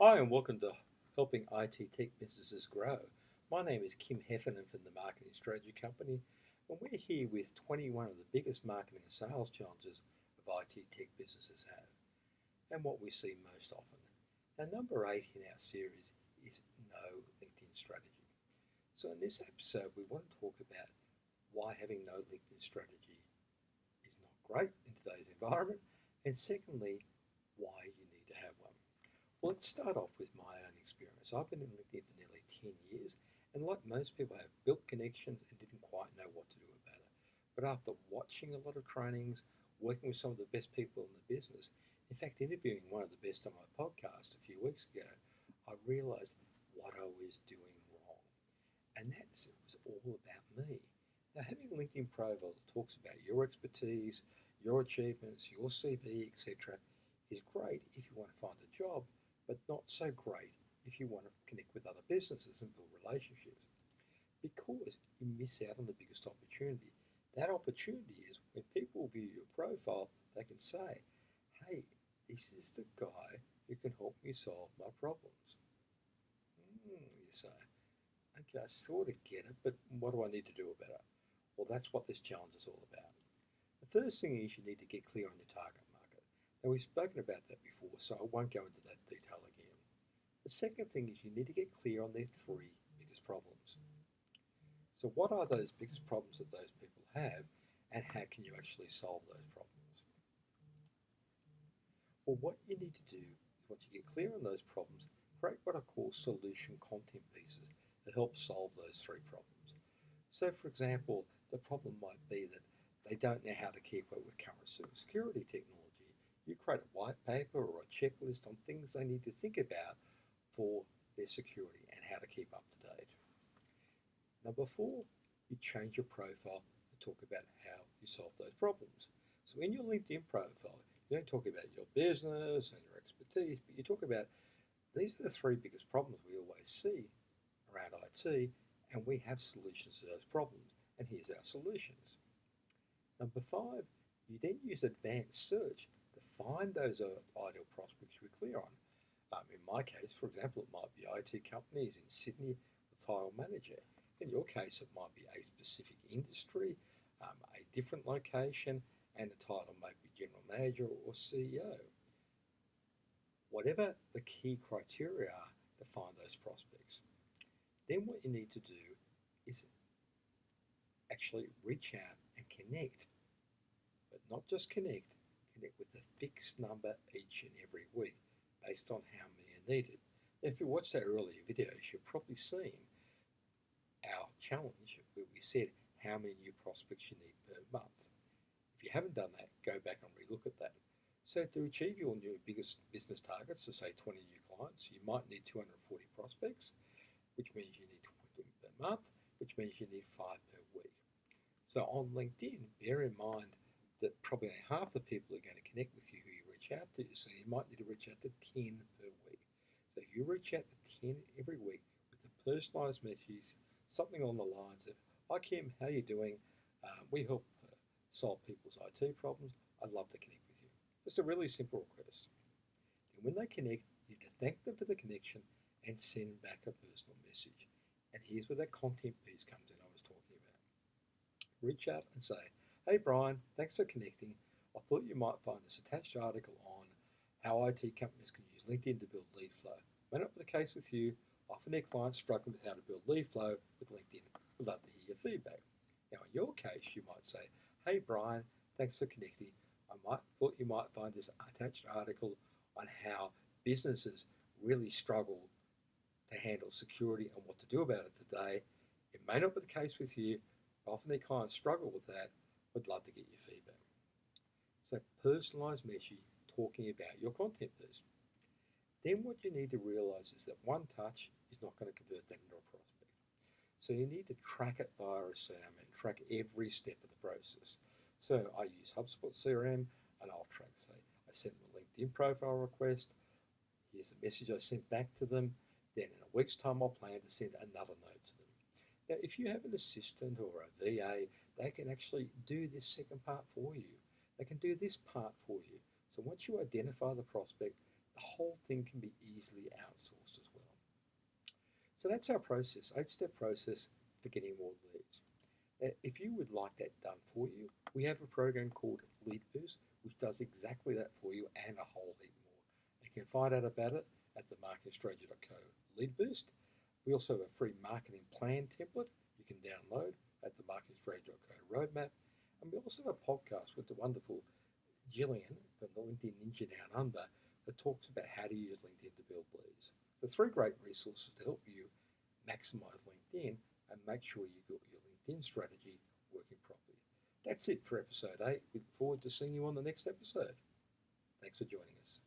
Hi, and welcome to Helping IT Tech Businesses Grow. My name is Kim Heffernan from the Marketing Strategy Company, and we're here with 21 of the biggest marketing and sales challenges of IT tech businesses have, and what we see most often. Now, number 8 in our series is no LinkedIn strategy. So, in this episode, we want to talk about why having no LinkedIn strategy is not great in today's environment, and secondly, why you need to have one. Well, let's start off with my own experience. I've been in LinkedIn for nearly 10 years, and like most people, I have built connections and didn't quite know what to do about it. But after watching a lot of trainings, working with some of the best people in the business, in fact, interviewing one of the best on my podcast a few weeks ago, I realized what I was doing wrong. And that was all about me. Now, having a LinkedIn profile that talks about your expertise, your achievements, your CV, etc., is great if you want to find a job, but not so great if you want to connect with other businesses and build relationships. Because you miss out on the biggest opportunity. That opportunity is when people view your profile, they can say, hey, this is the guy who can help me solve my problems. You say, okay, I sort of get it, but what do I need to do about it? Well, that's what this challenge is all about. The first thing is you need to get clear on your target market. Now, we've spoken about that before, so I won't go into that detail again. The second thing is you need to get clear on their three biggest problems. So, what are those biggest problems that those people have, and how can you actually solve those problems? Well, what you need to do is once you get clear on those problems, create what I call solution content pieces that help solve those three problems. So, for example, the problem might be that they don't know how to keep up with current security technology. You create a white paper or a checklist on things they need to think about for their security and how to keep up to date. Number 4, you change your profile to talk about how you solve those problems. So in your LinkedIn profile, you don't talk about your business and your expertise, but you talk about these are the three biggest problems we always see around IT, and we have solutions to those problems, and here's our solutions. Number 5, you then use advanced search to find those ideal prospects you're clear on. In my case, for example, it might be IT companies in Sydney, the title manager. In your case, it might be a specific industry, a different location, and the title might be general manager or CEO. Whatever the key criteria are to find those prospects. Then what you need to do is actually reach out and connect, but not just connect with a fixed number each and every week based on how many are needed. Now, if you watched our earlier videos, you've probably seen our challenge where we said how many new prospects you need per month. If you haven't done that, go back and relook at that. So to achieve your new biggest business targets, so say 20 new clients, you might need 240 prospects, which means you need 20 per month, which means you need 5 per week. So on LinkedIn, bear in mind that probably half the people are going to connect with you who you reach out to, so you might need to reach out to 10 per week. So if you reach out to 10 every week with a personalised message, something on the lines of, hi Kim, how you doing? We help solve people's IT problems. I'd love to connect with you. Just a really simple request. And when they connect, you need to thank them for the connection and send back a personal message. And here's where that content piece comes in I was talking about. Reach out and say, hey Brian, thanks for connecting. I thought you might find this attached article on how IT companies can use LinkedIn to build lead flow. May not be the case with you. Often their clients struggle with how to build lead flow with LinkedIn. We'd love to hear your feedback. Now, in your case, you might say, hey Brian, thanks for connecting. I thought you might find this attached article on how businesses really struggle to handle security and what to do about it today. It may not be the case with you. Often their clients struggle with that. Would love to get your feedback. So personalised message talking about your content piece. Then what you need to realise is that one touch is not going to convert that into a prospect. So you need to track it via a CRM and track every step of the process. So I use HubSpot CRM and I'll track, say, I sent them a LinkedIn profile request. Here's the message I sent back to them. Then in a week's time, I'll plan to send another note to them. Now, if you have an assistant or a VA, they can actually do this second part for you. They can do this part for you. So once you identify the prospect, the whole thing can be easily outsourced as well. So that's our process, 8-step process for getting more leads. If you would like that done for you, we have a program called Lead Boost, which does exactly that for you and a whole heap more. You can find out about it at themarketingstrategy.co Lead Boost. We also have a free marketing plan template you can download at themarketingstrategy.co Roadmap. And we also have a podcast with the wonderful Gillian from the LinkedIn Ninja Down Under that talks about how to use LinkedIn to build leads. So 3 great resources to help you maximize LinkedIn and make sure you got your LinkedIn strategy working properly. That's it for episode 8. We look forward to seeing you on the next episode. Thanks for joining us.